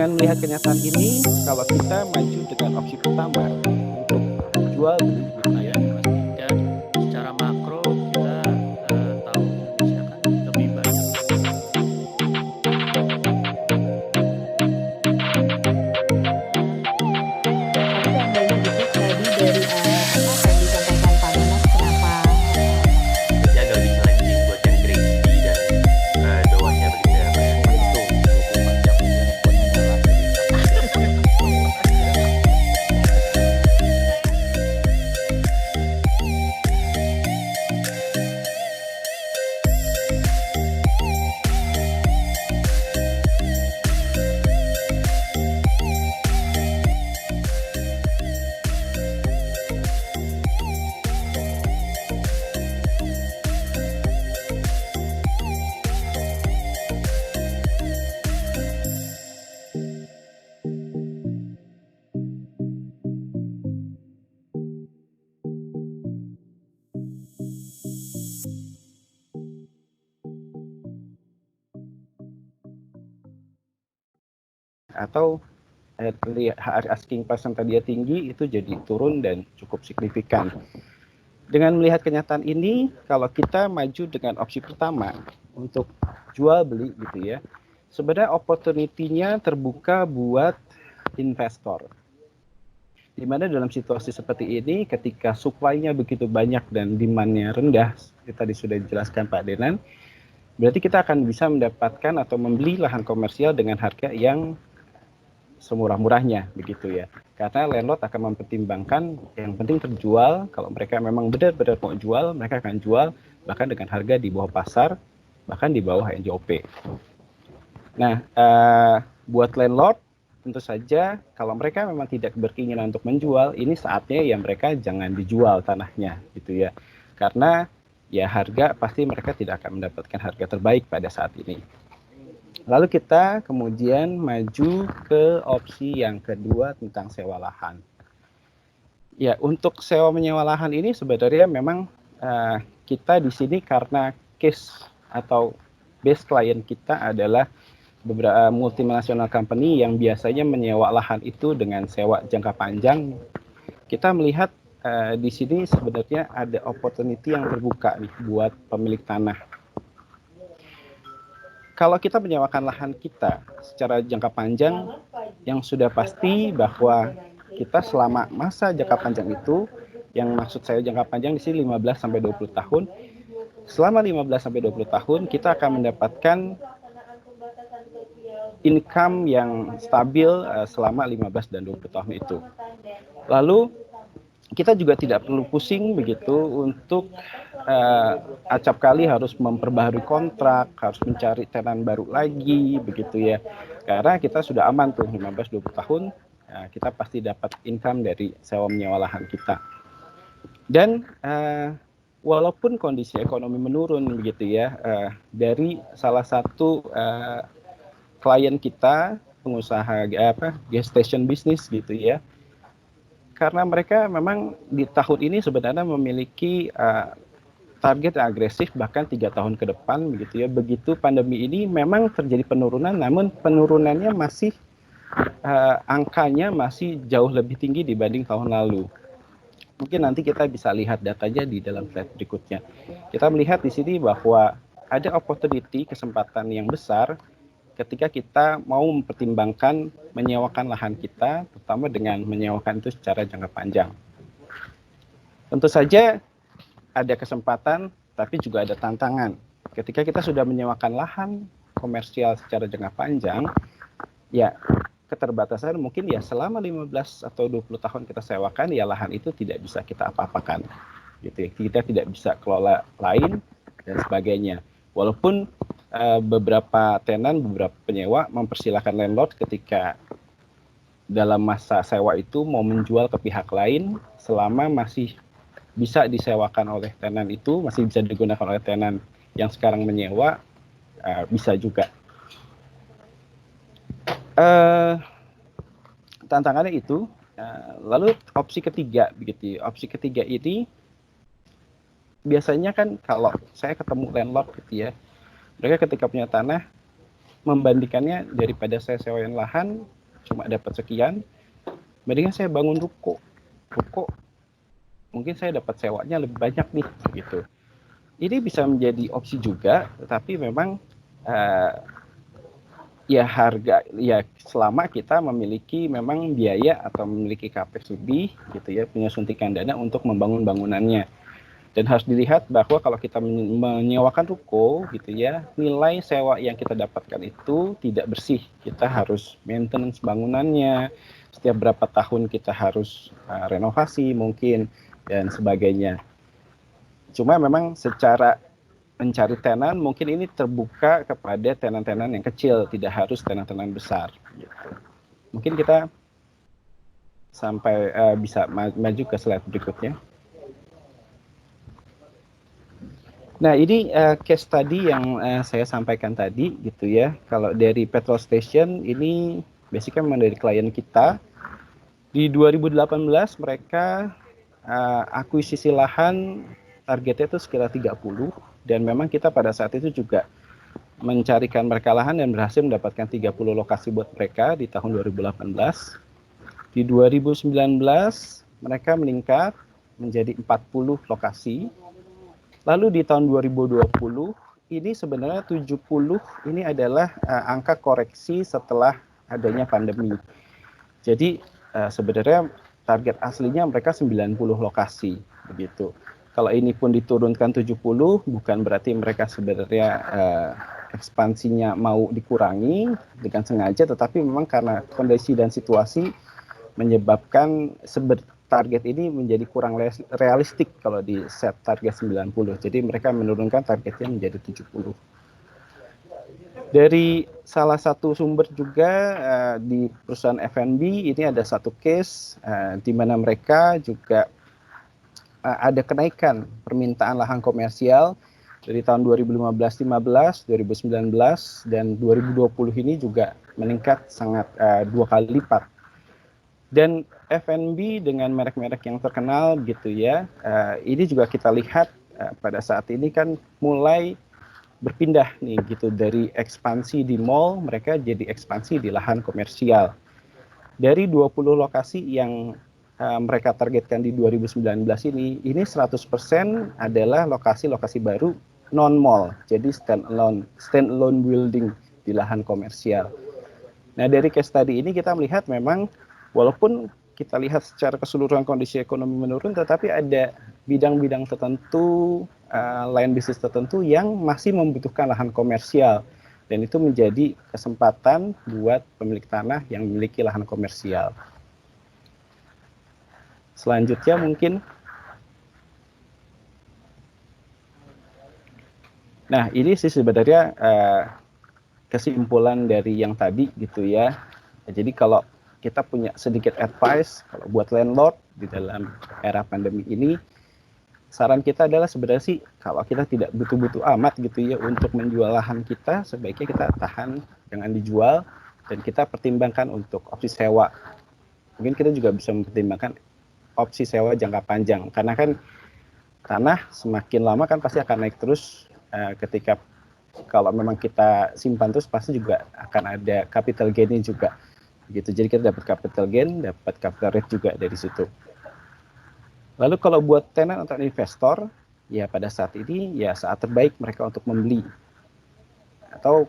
Dengan melihat kenyataan ini, kalau kita maju dengan opsi pertama untuk jual beli gitu ya. Dan secara makro kita tahu Indonesia kan lebih banyak Aku tambahin dikit tadi dari apa yang disampaikan Pak Donat, kenapa berarti agak lebih challenging buat yang crazy dan bawahnya begitu ya Pak ya. Betul, 24 jam ya handphonenya nyala jadi atau asking price yang tadinya tinggi itu jadi turun dan cukup signifikan. Dengan melihat kenyataan ini, kalau kita maju dengan opsi pertama untuk jual beli gitu ya, sebenarnya opportunity-nya terbuka buat investor. Di mana dalam situasi seperti ini, ketika supply-nya begitu banyak dan demand-nya rendah, tadi sudah dijelaskan Pak Denan, berarti kita akan bisa mendapatkan atau membeli lahan komersial dengan harga yang semurah-murahnya begitu ya. Karena landlord akan mempertimbangkan yang penting terjual. Kalau mereka memang benar-benar mau jual, mereka akan jual bahkan dengan harga di bawah pasar, bahkan di bawah NJOP. Nah, buat landlord tentu saja kalau mereka memang tidak berkeinginan untuk menjual, ini saatnya ya mereka jangan dijual tanahnya gitu ya. Karena ya harga pasti mereka tidak akan mendapatkan harga terbaik pada saat ini. Lalu kita kemudian maju ke opsi yang kedua tentang sewa lahan. Ya, untuk sewa menyewa lahan ini sebenarnya memang kita di sini karena case atau base klien kita adalah beberapa multinational company yang biasanya menyewa lahan itu dengan sewa jangka panjang. Kita melihat di sini sebenarnya ada opportunity yang terbuka nih buat pemilik tanah. Kalau kita menyewakan lahan kita secara jangka panjang, yang sudah pasti bahwa kita selama masa jangka panjang itu, yang maksud saya jangka panjang di sini 15 sampai 20 tahun, selama 15 sampai 20 tahun kita akan mendapatkan income yang stabil selama 15 dan 20 tahun itu. Lalu kita juga tidak perlu pusing begitu untuk acap kali harus memperbaharui kontrak, harus mencari tenan baru lagi begitu ya. Karena kita sudah aman tuh 15-20 tahun, kita pasti dapat income dari sewa menyewa lahan kita. Dan walaupun kondisi ekonomi menurun begitu ya, dari salah satu klien kita pengusaha gas station business gitu ya, karena mereka memang di tahun ini sebenarnya memiliki target yang agresif bahkan 3 tahun ke depan begitu ya. Begitu pandemi ini memang terjadi penurunan, namun penurunannya masih angkanya masih jauh lebih tinggi dibanding tahun lalu. Mungkin nanti kita bisa lihat datanya di dalam slide berikutnya. Kita melihat di sini bahwa ada opportunity, kesempatan yang besar ketika kita mau mempertimbangkan menyewakan lahan kita, terutama dengan menyewakan itu secara jangka panjang. Tentu saja ada kesempatan, tapi juga ada tantangan. Ketika kita sudah menyewakan lahan komersial secara jangka panjang, ya keterbatasan mungkin ya selama 15 atau 20 tahun kita sewakan, ya lahan itu tidak bisa kita apa-apakan. Gitu ya. Kita tidak bisa kelola lain dan sebagainya. Walaupun beberapa tenan, beberapa penyewa mempersilahkan landlord ketika dalam masa sewa itu mau menjual ke pihak lain selama masih bisa disewakan oleh tenan itu, masih bisa digunakan oleh tenan yang sekarang menyewa, bisa juga. Tantangannya itu, lalu opsi ketiga begitu. Opsi ketiga ini biasanya kan kalau saya ketemu landlord gitu ya, mereka ketika punya tanah membandingkannya daripada saya sewain lahan cuma dapat sekian, mendingan saya bangun ruko. Ruko mungkin saya dapat sewanya lebih banyak nih gitu. Ini bisa menjadi opsi juga, tetapi memang ya harga ya selama kita memiliki memang biaya atau memiliki capex lebih gitu ya, punya suntikan dana untuk membangun bangunannya. Dan harus dilihat bahwa kalau kita menyewakan ruko gitu ya, nilai sewa yang kita dapatkan itu tidak bersih. Kita harus maintenance bangunannya, setiap berapa tahun kita harus renovasi mungkin dan sebagainya. Cuma memang secara mencari tenan mungkin ini terbuka kepada tenan-tenan yang kecil, tidak harus tenan-tenan besar gitu. Mungkin kita sampai bisa maju ke slide berikutnya. Nah, ini case tadi yang saya sampaikan tadi gitu ya. Kalau dari petrol station ini basicnya memang dari klien kita. Di 2018 mereka akuisisi lahan targetnya itu sekitar 30, dan memang kita pada saat itu juga mencarikan mereka lahan dan berhasil mendapatkan 30 lokasi buat mereka di tahun 2018. Di 2019 mereka meningkat menjadi 40 lokasi. Lalu di tahun 2020 ini sebenarnya 70 ini adalah angka koreksi setelah adanya pandemi. Jadi sebenarnya target aslinya mereka 90 lokasi begitu. Kalau ini pun diturunkan 70 bukan berarti mereka sebenarnya ekspansinya mau dikurangi dengan sengaja, tetapi memang karena kondisi dan situasi menyebabkan target ini menjadi kurang realistik kalau di set target 90. Jadi mereka menurunkan targetnya menjadi 70. Dari salah satu sumber juga di perusahaan F&B ini ada satu case di mana mereka juga ada kenaikan permintaan lahan komersial dari tahun 2015-15, 2019 dan 2020 ini juga meningkat sangat 2 kali lipat. Dan F&B dengan merek-merek yang terkenal gitu ya, ini juga kita lihat pada saat ini kan mulai berpindah nih gitu, dari ekspansi di mall mereka jadi ekspansi di lahan komersial. Dari 20 lokasi yang mereka targetkan di 2019 ini 100% adalah lokasi-lokasi baru non-mall, jadi standalone building di lahan komersial. Nah, dari case study ini kita melihat memang walaupun kita lihat secara keseluruhan kondisi ekonomi menurun, tetapi ada bidang-bidang tertentu, lain bisnis tertentu yang masih membutuhkan lahan komersial. Dan itu menjadi kesempatan buat pemilik tanah yang memiliki lahan komersial. Selanjutnya mungkin. Nah, ini sih sebenarnya kesimpulan dari yang tadi gitu ya. Jadi kalau kita punya sedikit advice kalau buat landlord di dalam era pandemi ini, saran kita adalah sebenarnya sih kalau kita tidak butuh-butuh amat gitu ya untuk menjual lahan kita, sebaiknya kita tahan, jangan dijual, dan kita pertimbangkan untuk opsi sewa. Mungkin kita juga bisa mempertimbangkan opsi sewa jangka panjang, karena kan tanah semakin lama kan pasti akan naik terus. Ketika kalau memang kita simpan terus pasti juga akan ada capital gain-nya juga gitu. Jadi kita dapat capital gain, dapat capital rate juga dari situ. Lalu kalau buat tenant atau investor, ya pada saat ini ya saat terbaik mereka untuk membeli. Atau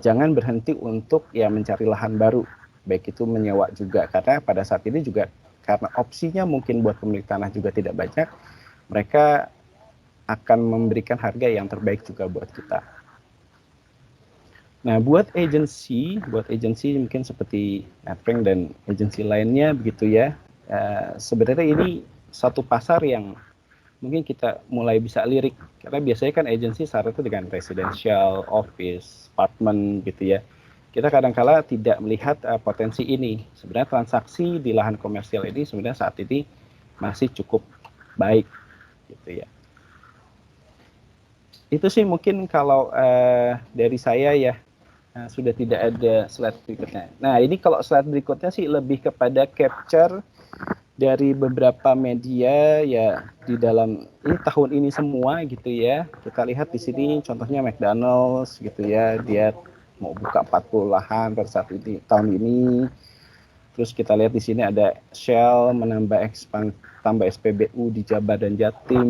jangan berhenti untuk ya mencari lahan baru, baik itu menyewa juga, karena pada saat ini juga karena opsinya mungkin buat pemilik tanah juga tidak banyak, mereka akan memberikan harga yang terbaik juga buat kita. Nah, buat agensi mungkin seperti Frank dan agensi lainnya begitu ya. Sebenarnya ini satu pasar yang mungkin kita mulai bisa lirik, karena biasanya kan agensi syarat itu dengan residential, office, apartment gitu ya. Kita kadang-kala tidak melihat potensi ini. Sebenarnya transaksi di lahan komersial ini sebenarnya saat ini masih cukup baik gitu ya. Itu sih mungkin kalau dari saya ya. Nah, sudah tidak ada slide berikutnya. Nah, ini kalau slide berikutnya sih lebih kepada capture dari beberapa media ya di dalam ini tahun ini semua gitu ya. Kita lihat di sini contohnya McDonald's gitu ya, dia mau buka 40 lahan pada saat ini tahun ini. Terus kita lihat di sini ada Shell menambah tambah SPBU di Jabar dan Jatim.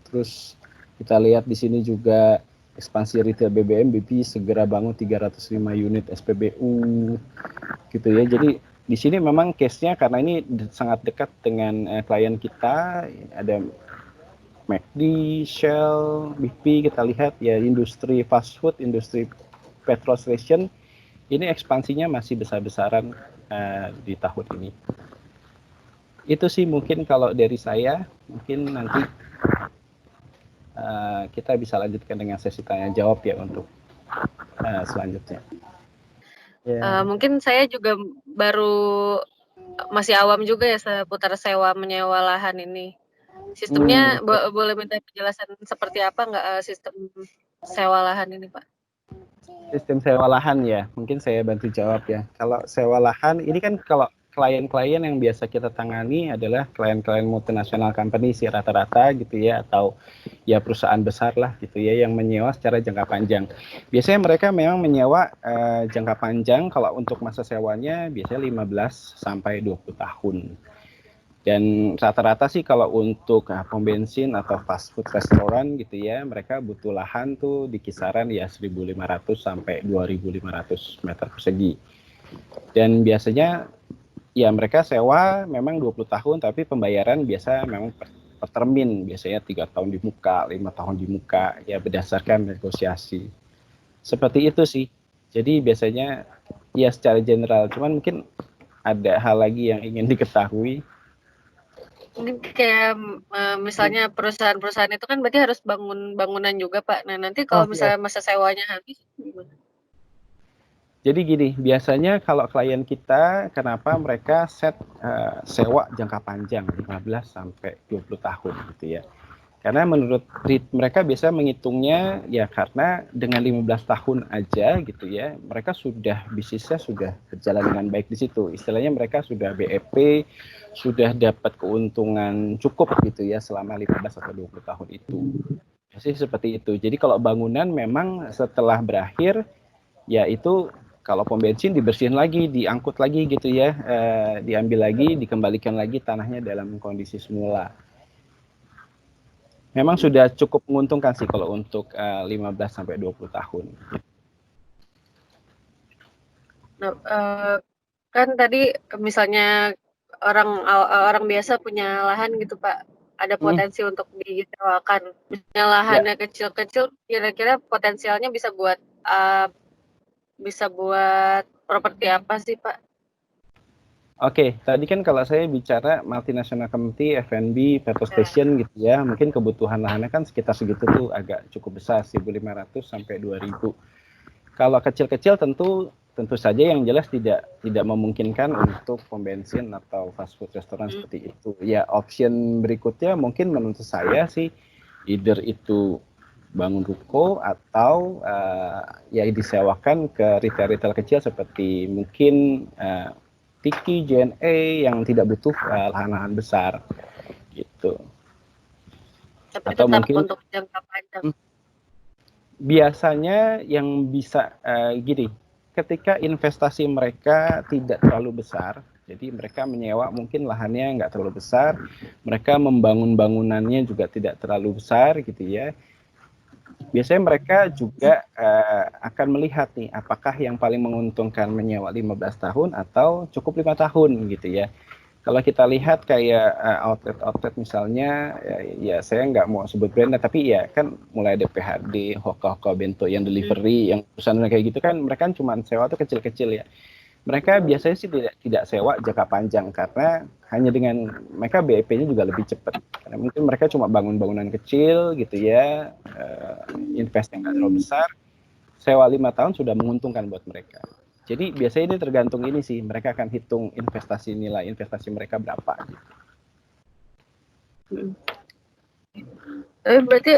Terus kita lihat di sini juga ekspansi retail BBM, BP segera bangun 305 unit SPBU gitu ya. Jadi di sini memang case-nya karena ini sangat dekat dengan klien kita, ada McD, Shell, BP, kita lihat ya industri fast food, industri petrol station ini ekspansinya masih besar-besaran di tahun ini. Itu sih mungkin kalau dari saya, mungkin nanti kita bisa lanjutkan dengan sesi tanya jawab ya untuk selanjutnya. Mungkin saya juga baru masih awam juga ya seputar sewa menyewa lahan ini. Sistemnya boleh minta penjelasan seperti apa nggak sistem sewa lahan ini, Pak? Sistem sewa lahan ya, mungkin saya bantu jawab ya. Kalau sewa lahan ini kan kalau klien-klien yang biasa kita tangani adalah klien-klien multinasional company sih rata-rata gitu ya, atau ya perusahaan besar lah gitu ya yang menyewa secara jangka panjang. Biasanya mereka memang menyewa jangka panjang, kalau untuk masa sewanya biasanya 15 sampai 20 tahun. Dan rata-rata sih kalau untuk pom bensin atau fast food restoran gitu ya, mereka butuh lahan tuh di kisaran ya 1.500 sampai 2.500 meter persegi. Dan biasanya ya mereka sewa memang 20 tahun, tapi pembayaran biasa memang per termin, biasanya 3 tahun di muka, 5 tahun di muka, ya berdasarkan negosiasi. Seperti itu sih. Jadi biasanya ya secara general, cuman mungkin ada hal lagi yang ingin diketahui. Mungkin kayak misalnya perusahaan-perusahaan itu kan berarti harus bangun bangunan juga, Pak. Nah, nanti kalau misalnya masa sewanya habis gimana? Jadi gini, biasanya kalau klien kita, kenapa mereka set sewa jangka panjang 15 sampai 20 tahun gitu ya. Karena menurut mereka biasa menghitungnya ya karena dengan 15 tahun aja gitu ya, mereka sudah bisnisnya sudah berjalan dengan baik di situ. Istilahnya mereka sudah BEP, sudah dapat keuntungan cukup gitu ya selama 15 atau 20 tahun itu. Jadi seperti itu. Jadi kalau bangunan memang setelah berakhir ya itu kalau pom bensin dibersihin lagi, diangkut lagi gitu ya, diambil lagi, dikembalikan lagi tanahnya dalam kondisi semula. Memang sudah cukup menguntungkan sih kalau untuk 15 sampai 20 tahun. Nah, kan tadi misalnya orang biasa punya lahan gitu, Pak, ada potensi untuk disewakan. Misalnya lahannya kecil-kecil, kira-kira potensialnya bisa buat properti apa sih, Pak? Oke, tadi kan kalau saya bicara multinational company, F&B, petrol station gitu ya, mungkin kebutuhan lahannya kan sekitar segitu tuh agak cukup besar, 1.500 sampai 2.000. Kalau kecil-kecil tentu saja yang jelas tidak memungkinkan untuk pom bensin atau fast food restoran seperti itu. Ya, option berikutnya mungkin menurut saya sih either itu bangun ruko atau ya disewakan ke retail kecil seperti mungkin Tiki, JNE yang tidak butuh lahan-lahan besar gitu. Tapi atau tetap mungkin untuk jangka panjang. Biasanya yang bisa gini, ketika investasi mereka tidak terlalu besar, jadi mereka menyewa mungkin lahannya nggak terlalu besar, mereka membangun bangunannya juga tidak terlalu besar gitu ya. Biasanya mereka juga akan melihat nih apakah yang paling menguntungkan menyewa 15 tahun atau cukup 5 tahun gitu ya. Kalau kita lihat kayak outlet misalnya, ya saya nggak mau sebut brand, tapi ya kan mulai ada PHD, Hoka Bento yang delivery, yang perusahaan kayak gitu kan, mereka kan cuma sewa tuh kecil-kecil ya. Mereka biasanya sih tidak sewa jangka panjang karena hanya dengan mereka BEP-nya juga lebih cepat. Karena mungkin mereka cuma bangun bangunan kecil gitu ya, invest yang nggak terlalu besar, sewa 5 tahun sudah menguntungkan buat mereka. Jadi biasanya ini tergantung ini sih, mereka akan hitung nilai investasi mereka berapa. Tapi berarti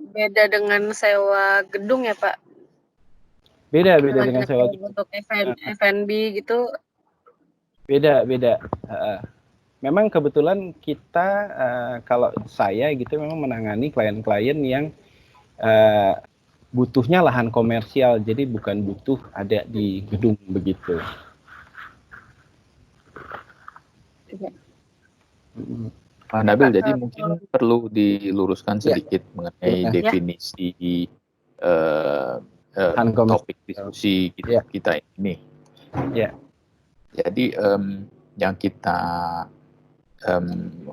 beda dengan sewa gedung ya, Pak? Beda dengan sewa gedung. Untuk F&B gitu? Beda. Memang kebetulan kita, kalau saya gitu memang menangani klien-klien yang butuhnya lahan komersial, jadi bukan butuh ada di gedung begitu. Pak Nabil, jadi mungkin perlu diluruskan sedikit mengenai definisi topik diskusi kita ini. Ya. Jadi yang kita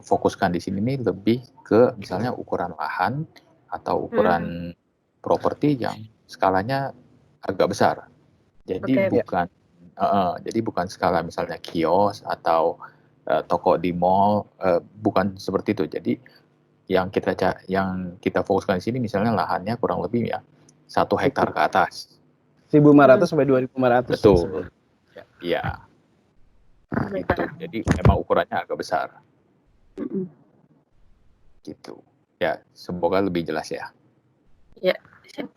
fokuskan di sini nih lebih ke misalnya ukuran lahan atau ukuran properti yang skalanya agak besar. Jadi bukan skala misalnya kios atau toko di mall, bukan seperti itu. Jadi yang kita fokuskan di sini misalnya lahannya kurang lebih ya 1 hektar ke atas. 1.500 sampai 2.500. Betul. Iya. Gitu. Jadi memang ukurannya agak besar. Gitu. Ya, semoga lebih jelas ya. Ya, siap.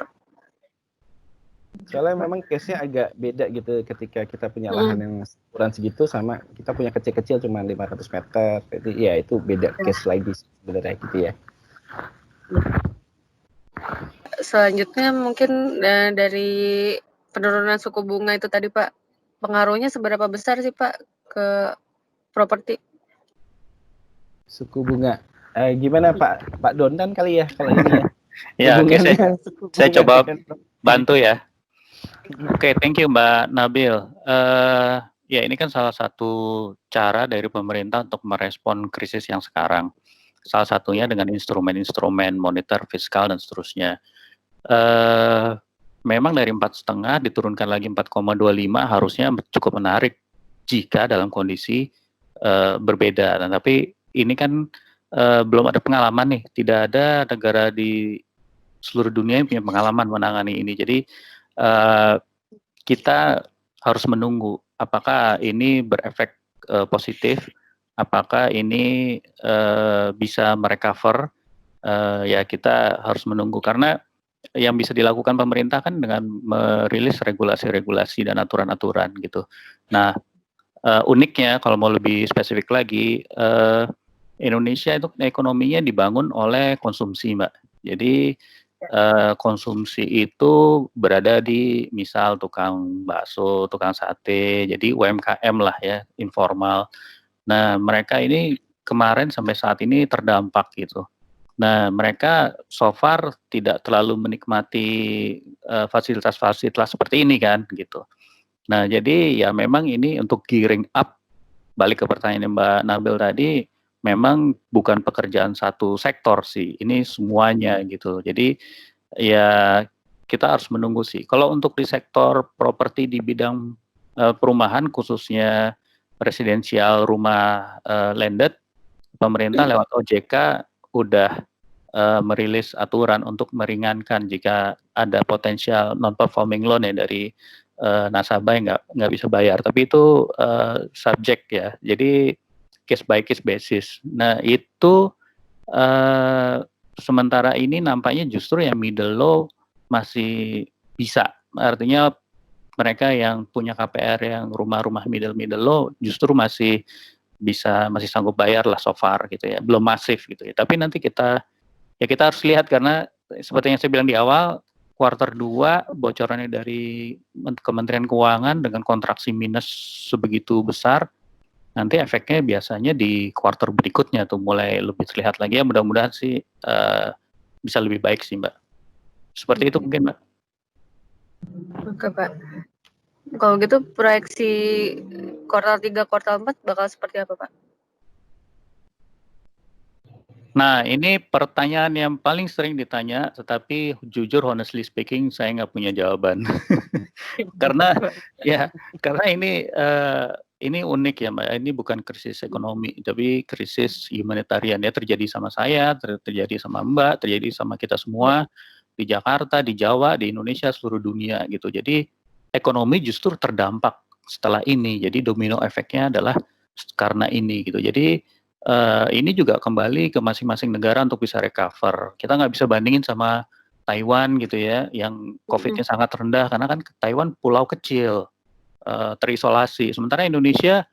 Soalnya memang case-nya agak beda gitu ketika kita punya lahan yang ukuran segitu sama kita punya kecil-kecil cuma 500 meter. Jadi ya itu beda case lagi sebenarnya gitu ya. Selanjutnya mungkin dari penurunan suku bunga itu tadi Pak, pengaruhnya seberapa besar sih Pak ke properti? Suku bunga. Gimana Pak Dondan kali ya kalau ini ya. Ya, oke, saya coba bantu ya. Oke, thank you Mbak Nabil. Ya ini kan salah satu cara dari pemerintah untuk merespon krisis yang sekarang. Salah satunya dengan instrumen-instrumen moneter, fiskal dan seterusnya. Memang dari 4,5 diturunkan lagi 4,25 harusnya cukup menarik jika dalam kondisi berbeda. Nah, tapi ini kan belum ada pengalaman nih, tidak ada negara di seluruh dunia yang punya pengalaman menangani ini. Jadi kita harus menunggu apakah ini berefek positif, apakah ini bisa merecover. Ya kita harus menunggu karena yang bisa dilakukan pemerintah kan dengan merilis regulasi-regulasi dan aturan-aturan gitu. Nah uniknya kalau mau lebih spesifik lagi, Indonesia itu ekonominya dibangun oleh konsumsi Mbak. Jadi konsumsi itu berada di misal tukang bakso, tukang sate, jadi UMKM lah ya, informal. Nah mereka ini kemarin sampai saat ini terdampak gitu. Nah mereka so far tidak terlalu menikmati fasilitas-fasilitas seperti ini kan gitu. Nah jadi ya memang ini untuk gearing up, balik ke pertanyaan Mbak Nabil tadi, memang bukan pekerjaan satu sektor sih, ini semuanya gitu. Jadi ya kita harus menunggu sih. Kalau untuk di sektor properti di bidang perumahan khususnya residensial rumah landed, pemerintah lewat OJK udah merilis aturan untuk meringankan jika ada potensial non performing loan ya dari nasabah yang nggak bisa bayar. Tapi itu subjek ya. Jadi case by case basis. Nah itu sementara ini nampaknya justru yang middle low masih bisa. Artinya mereka yang punya KPR yang rumah-rumah middle low justru masih sanggup bayar lah so far gitu ya. Belum masif gitu ya. Tapi nanti kita harus lihat karena seperti yang saya bilang di awal, kuartal 2 bocorannya dari Kementerian Keuangan dengan kontraksi minus sebegitu besar. Nanti efeknya biasanya di kuartal berikutnya tuh mulai lebih terlihat lagi ya, mudah-mudahan sih bisa lebih baik sih Mbak. Seperti itu mungkin Mbak. Oke Pak. Kalau gitu proyeksi kuartal 3, kuartal 4 bakal seperti apa Pak? Nah ini pertanyaan yang paling sering ditanya, tetapi jujur honestly speaking saya nggak punya jawaban. karena ini unik ya Mbak, ini bukan krisis ekonomi, tapi krisis humanitarian ya, terjadi sama saya, terjadi sama Mbak, terjadi sama kita semua di Jakarta, di Jawa, di Indonesia, seluruh dunia gitu. Jadi ekonomi justru terdampak setelah ini, jadi domino efeknya adalah karena ini gitu. Jadi ini juga kembali ke masing-masing negara untuk bisa recover. Kita nggak bisa bandingin sama Taiwan gitu ya, yang COVID-nya sangat rendah, karena kan Taiwan pulau kecil, terisolasi. Sementara Indonesia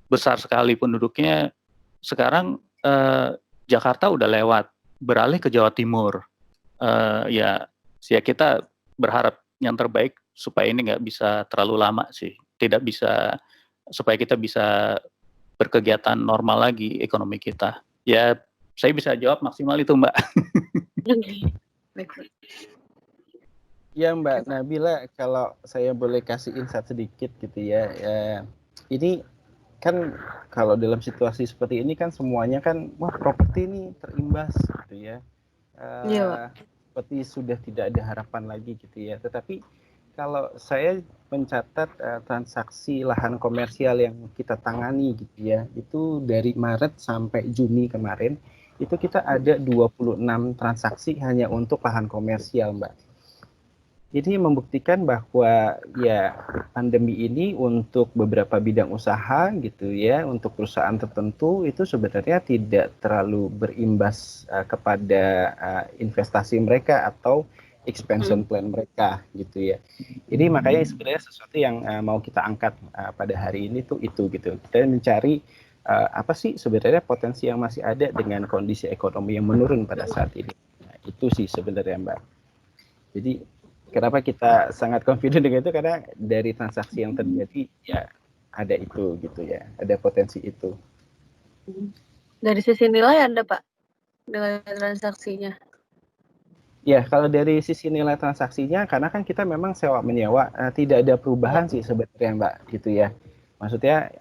besar sekali penduduknya, sekarang Jakarta udah lewat, beralih ke Jawa Timur. Ya kita berharap yang terbaik supaya ini nggak bisa terlalu lama sih. Tidak bisa, supaya kita bisa berkegiatan normal lagi ekonomi kita. Ya, saya bisa jawab maksimal itu, Mbak. Ya Mbak Nabila, kalau saya boleh kasih insight sedikit gitu ya, ini kan kalau dalam situasi seperti ini kan semuanya kan, wah properti ini terimbas gitu ya, Iya, seperti sudah tidak ada harapan lagi gitu ya. Tetapi kalau saya mencatat transaksi lahan komersial yang kita tangani gitu ya, itu dari Maret sampai Juni kemarin, itu kita ada 26 transaksi hanya untuk lahan komersial Mbak. Ini membuktikan bahwa ya pandemi ini untuk beberapa bidang usaha gitu ya, untuk perusahaan tertentu itu sebenarnya tidak terlalu berimbas kepada investasi mereka atau expansion plan mereka gitu ya. Ini makanya sebenarnya sesuatu yang mau kita angkat pada hari ini tuh itu gitu. Kita mencari apa sih sebenarnya potensi yang masih ada dengan kondisi ekonomi yang menurun pada saat ini. Nah, itu sih sebenarnya Mbak. Jadi kenapa kita sangat confident dengan itu, karena dari transaksi yang terjadi ya ada itu gitu ya, ada potensi itu. Dari sisi nilai ada Pak, nilai transaksinya? Ya kalau dari sisi nilai transaksinya, karena kan kita memang sewa menyewa, tidak ada perubahan sih sebenarnya Mbak gitu ya. Maksudnya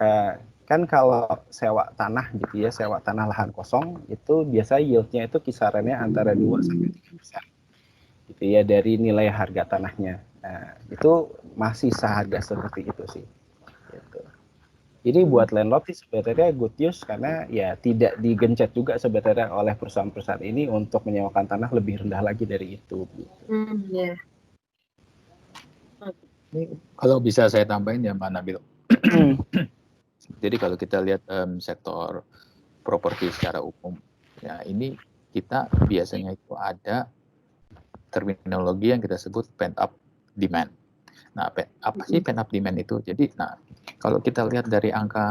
kan kalau sewa tanah gitu ya, sewa tanah lahan kosong itu biasa yieldnya itu kisarannya antara 2-3% gitu ya dari nilai harga tanahnya. Nah, itu masih seharga seperti itu sih. Gitu. Ini buat landlord sih sebenarnya good news, karena ya tidak digencet juga sebenarnya oleh perusahaan-perusahaan ini untuk menyewakan tanah lebih rendah lagi dari itu. Gitu. Yeah. Ini kalau bisa saya tambahin ya Mbak Nabil. Jadi kalau kita lihat sektor properti secara umum, ya ini kita biasanya itu ada terminologi yang kita sebut pent up demand. Nah, apa sih pent up demand itu? Jadi, kalau kita lihat dari angka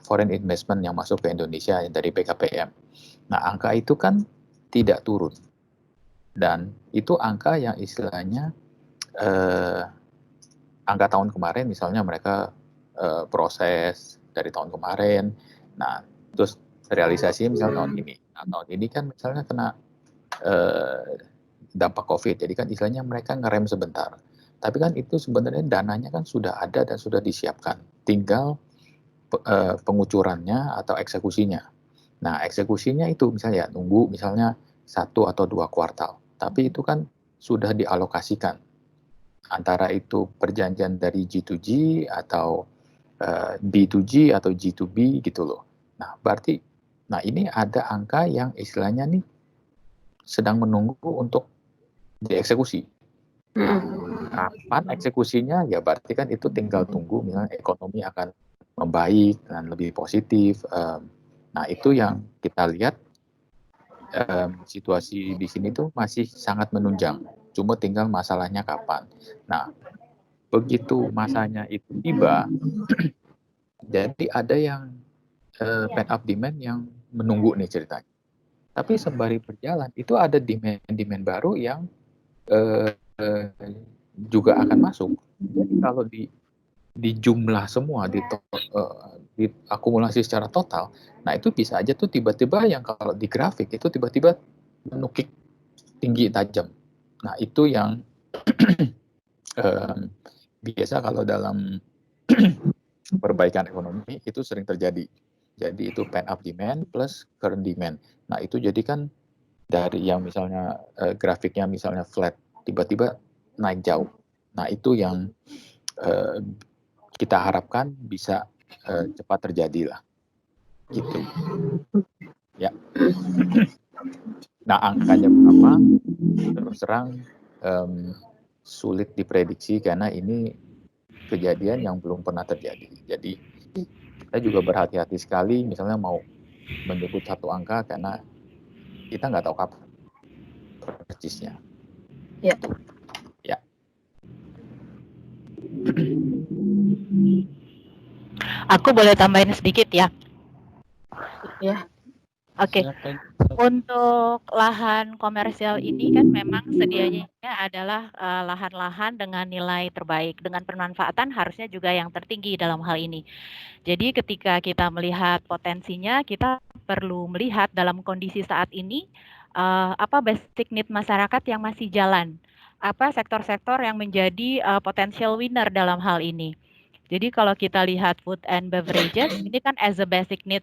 foreign investment yang masuk ke Indonesia dari PKPM, nah angka itu kan tidak turun, dan itu angka yang istilahnya angka tahun kemarin misalnya mereka proses dari tahun kemarin, nah terus realisasi misalnya tahun ini, nah tahun ini kan misalnya kena dampak COVID, jadi kan istilahnya mereka ngerem sebentar. Tapi kan itu sebenarnya dananya kan sudah ada dan sudah disiapkan. Tinggal pengucurannya atau eksekusinya. Nah, eksekusinya itu misalnya nunggu misalnya 1 atau 2 kuartal. Tapi itu kan sudah dialokasikan. Antara itu perjanjian dari G2G atau B2G atau G2B gitu loh. Nah, berarti ini ada angka yang istilahnya nih sedang menunggu untuk dieksekusi. Kapan eksekusinya? Ya berarti kan itu tinggal tunggu misalnya ekonomi akan membaik dan lebih positif. Nah itu yang kita lihat situasi di sini tuh masih sangat menunjang. Cuma tinggal masalahnya kapan. Nah begitu masanya itu tiba, jadi ada yang pent up demand yang menunggu nih ceritanya. Tapi sembari berjalan itu ada demand baru yang juga akan masuk. Jadi kalau di jumlah semua, di akumulasi secara total, nah itu bisa aja tuh tiba-tiba yang kalau di grafik itu tiba-tiba menukik tinggi tajam. Nah itu yang biasa kalau dalam perbaikan ekonomi itu sering terjadi. Jadi itu pent up demand plus current demand. Nah itu jadi kan dari yang misalnya grafiknya misalnya flat, tiba-tiba naik jauh. Nah itu yang kita harapkan bisa cepat terjadi lah, gitu. Ya. Nah angkanya berapa? Terus terang sulit diprediksi karena ini kejadian yang belum pernah terjadi. Jadi kita juga berhati-hati sekali, misalnya mau menyebut satu angka karena kita nggak tahu kapan persisnya. Ya. Ya. Aku boleh tambahin sedikit ya. Ya. Oke. Silakan. Untuk lahan komersial ini kan memang sedianya adalah lahan-lahan dengan nilai terbaik, dengan pemanfaatan harusnya juga yang tertinggi dalam hal ini. Jadi ketika kita melihat potensinya, kita perlu melihat dalam kondisi saat ini apa basic need masyarakat yang masih jalan, apa sektor-sektor yang menjadi potential winner dalam hal ini. Jadi kalau kita lihat food and beverages, ini kan as a basic need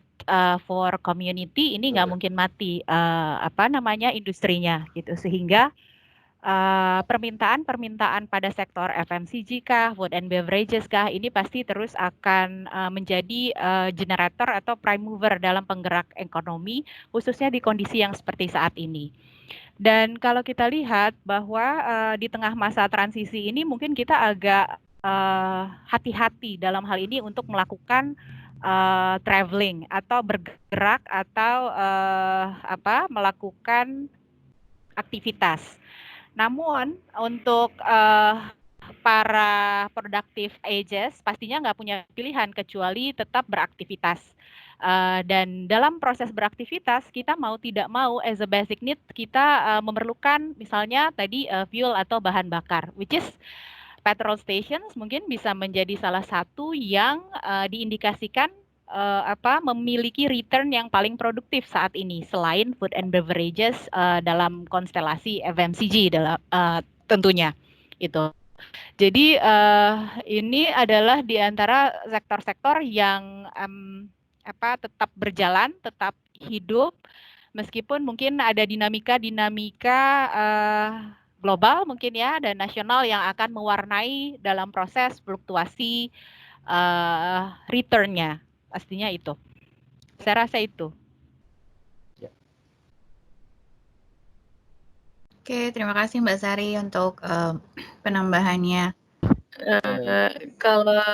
for community, ini nggak mungkin mati industrinya gitu. Sehingga permintaan pada sektor FMCG kah, food and beverages kah, ini pasti terus akan menjadi generator atau prime mover dalam penggerak ekonomi, khususnya di kondisi yang seperti saat ini. Dan kalau kita lihat bahwa di tengah masa transisi ini mungkin kita agak hati-hati dalam hal ini untuk melakukan traveling atau bergerak atau melakukan aktivitas. Namun untuk para productive ages pastinya nggak punya pilihan kecuali tetap beraktivitas. Dan dalam proses beraktivitas kita mau tidak mau as a basic need kita memerlukan misalnya tadi fuel atau bahan bakar, which is petrol stations mungkin bisa menjadi salah satu yang diindikasikan memiliki return yang paling produktif saat ini selain food and beverages dalam konstelasi FMCG tentunya itu. Jadi ini adalah di antara sektor-sektor yang tetap berjalan, tetap hidup meskipun mungkin ada dinamika global mungkin ya dan nasional yang akan mewarnai dalam proses fluktuasi return-nya. Pastinya itu. Saya rasa itu. Oke, terima kasih Mbak Sari untuk penambahannya. Kalau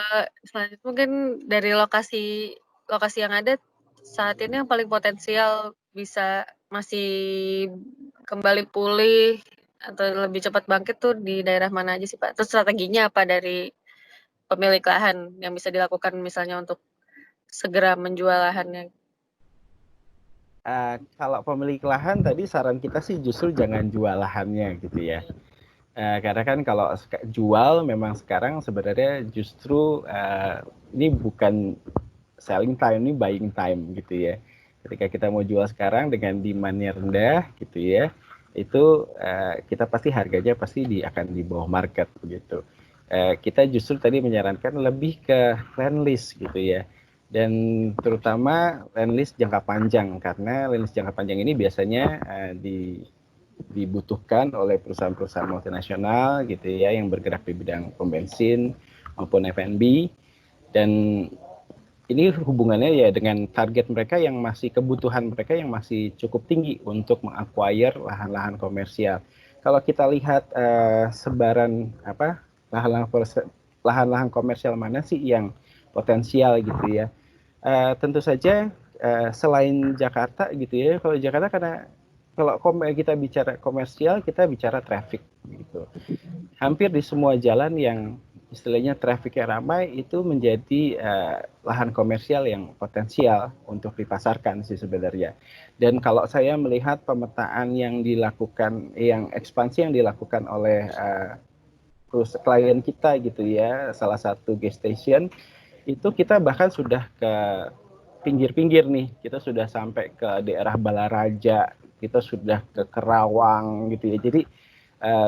selanjutnya mungkin dari lokasi yang ada saat ini yang paling potensial bisa masih kembali pulih atau lebih cepat bangkit tuh di daerah mana aja sih Pak? Terus strateginya apa dari pemilik lahan yang bisa dilakukan misalnya untuk segera menjual lahannya? Kalau pemilik lahan tadi saran kita sih justru jangan jual lahannya gitu ya. Karena kan kalau jual memang sekarang sebenarnya justru ini bukan selling time, ini buying time gitu ya. Ketika kita mau jual sekarang dengan demand-nya rendah gitu ya, itu kita pasti harganya pasti akan di bawah market begitu. Kita justru tadi menyarankan lebih ke land lease gitu ya. Dan terutama land lease jangka panjang karena land lease jangka panjang ini biasanya dibutuhkan oleh perusahaan-perusahaan multinasional gitu ya yang bergerak di bidang pom bensin maupun F&B dan ini hubungannya ya dengan target mereka yang masih kebutuhan mereka yang masih cukup tinggi untuk mengacquire lahan-lahan komersial. Kalau kita lihat sebaran lahan-lahan komersial mana sih yang potensial gitu ya. Tentu saja selain Jakarta gitu ya. Kalau Jakarta karena kalau kita bicara komersial kita bicara traffic gitu. Hampir di semua jalan yang istilahnya trafficnya ramai itu menjadi lahan komersial yang potensial untuk dipasarkan sih sebenarnya. Dan kalau saya melihat pemetaan yang dilakukan, yang ekspansi yang dilakukan oleh klien kita gitu ya, salah satu gas station itu kita bahkan sudah ke pinggir-pinggir nih, kita sudah sampai ke daerah Balaraja, kita sudah ke Kerawang gitu ya. Jadi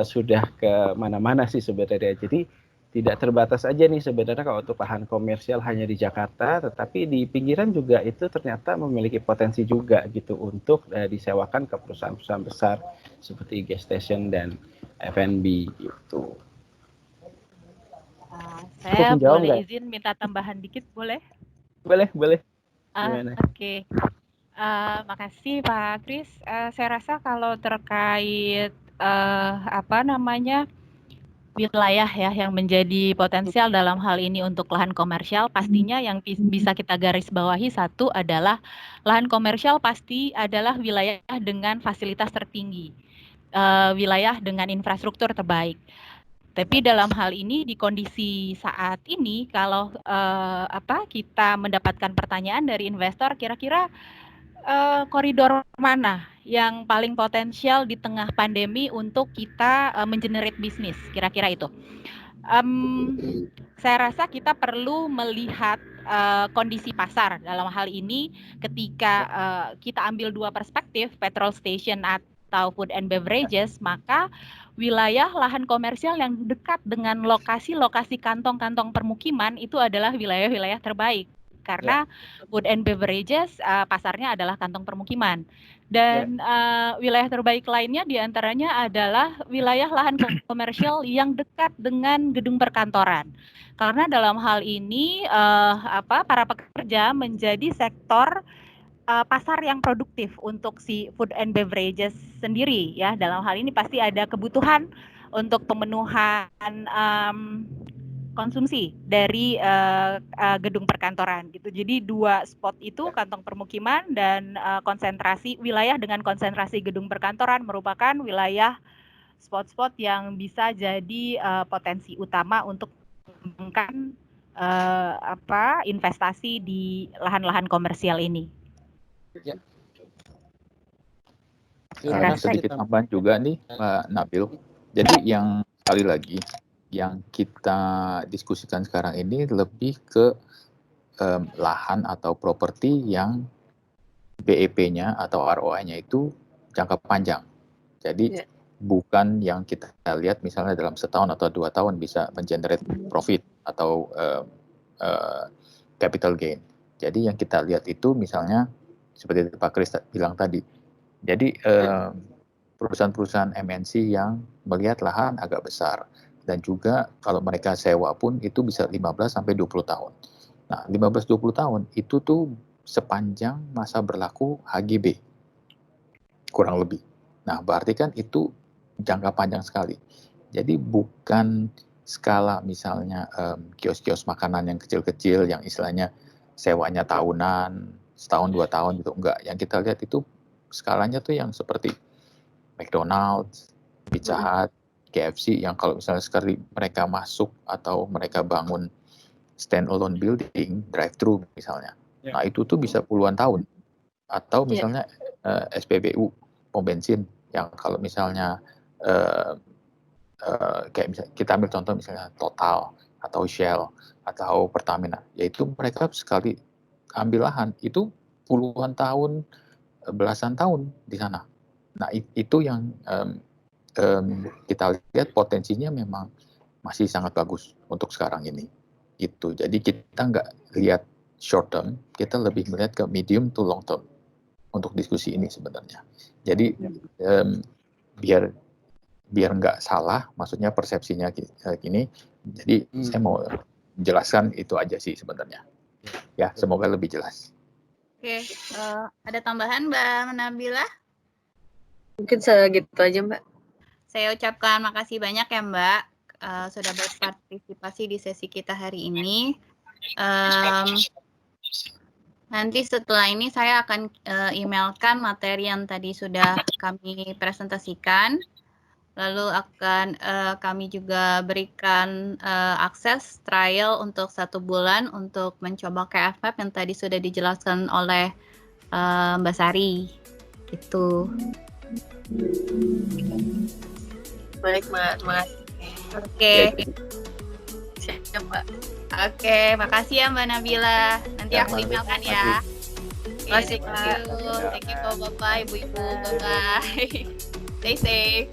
sudah ke mana-mana sih sebenarnya. Jadi tidak terbatas aja nih sebenarnya kalau untuk lahan komersial hanya di Jakarta, tetapi di pinggiran juga itu ternyata memiliki potensi juga gitu untuk disewakan ke perusahaan-perusahaan besar seperti gas station dan F&B gitu. Saya boleh izin minta tambahan dikit, boleh? Boleh. Oke. Makasih Pak Kris. Saya rasa kalau terkait wilayah ya yang menjadi potensial dalam hal ini untuk lahan komersial, pastinya yang bisa kita garis bawahi satu adalah lahan komersial pasti adalah wilayah dengan fasilitas tertinggi, wilayah dengan infrastruktur terbaik. Tapi dalam hal ini di kondisi saat ini kalau kita mendapatkan pertanyaan dari investor kira-kira Koridor mana yang paling potensial di tengah pandemi untuk kita mengenerate bisnis, kira-kira itu. Saya rasa kita perlu melihat kondisi pasar dalam hal ini ketika kita ambil dua perspektif, petrol station atau food and beverages, maka wilayah lahan komersial yang dekat dengan lokasi-lokasi kantong-kantong permukiman itu adalah wilayah-wilayah terbaik. Karena food and beverages pasarnya adalah kantong permukiman. Dan wilayah terbaik lainnya diantaranya adalah wilayah lahan komersial yang dekat dengan gedung perkantoran. Karena dalam hal ini para pekerja menjadi sektor pasar yang produktif untuk si food and beverages sendiri ya. Dalam hal ini pasti ada kebutuhan untuk pemenuhan konsumsi dari gedung perkantoran gitu. Jadi dua spot itu kantong permukiman dan konsentrasi wilayah dengan konsentrasi gedung perkantoran merupakan wilayah spot-spot yang bisa jadi potensi utama untuk mengembangkan investasi di lahan-lahan komersial ini. Ya. Sedikit tambahan juga nih, Mbak Nabil. Jadi yang sekali lagi yang kita diskusikan sekarang ini lebih ke lahan atau properti yang BEP-nya atau ROI-nya itu jangka panjang. Jadi bukan yang kita lihat misalnya dalam setahun atau 2 tahun bisa mengenerate profit atau capital gain. Jadi yang kita lihat itu misalnya seperti Pak Kris bilang tadi. Jadi perusahaan-perusahaan MNC yang melihat lahan agak besar. Dan juga kalau mereka sewa pun itu bisa 15 sampai 20 tahun. Nah, 15-20 tahun itu tuh sepanjang masa berlaku HGB. Kurang lebih. Nah, berarti kan itu jangka panjang sekali. Jadi bukan skala misalnya kios-kios makanan yang kecil-kecil yang istilahnya sewanya tahunan, setahun 2 tahun gitu. Enggak, yang kita lihat itu skalanya tuh yang seperti McDonald's, Pizza Hut, KFC yang kalau misalnya sekali mereka masuk atau mereka bangun stand-alone building, drive-thru misalnya. Nah itu tuh bisa puluhan tahun. Atau misalnya SPBU, pom bensin, yang kalau misalnya kayak misalnya, kita ambil contoh misalnya Total atau Shell atau Pertamina, yaitu mereka sekali ambil lahan itu puluhan tahun, belasan tahun di sana. Nah itu yang kita lihat potensinya memang masih sangat bagus untuk sekarang ini. Itu. Jadi kita nggak lihat short term, kita lebih melihat ke medium to long term untuk diskusi ini sebenarnya. Jadi biar nggak salah, maksudnya persepsinya gini. Jadi saya mau jelaskan itu aja sih sebenarnya. Ya, semoga lebih jelas. Oke, ada tambahan Mbak Nabila? Mungkin segitu aja Mbak. Saya ucapkan makasih banyak ya Mbak sudah berpartisipasi di sesi kita hari ini. Nanti setelah ini saya akan emailkan materi yang tadi sudah kami presentasikan. Lalu akan kami juga berikan akses trial untuk 1 bulan untuk mencoba KFF yang tadi sudah dijelaskan oleh Mbak Sari. Itu. Baik Mbak, makasih. Oke. Siap Mbak. Oke, makasih ya Mbak Nabila. Nanti aku emailkan ya. Makasih. Thank you. Thank you Bapak, Ibu-ibu. Bye-bye. Stay safe.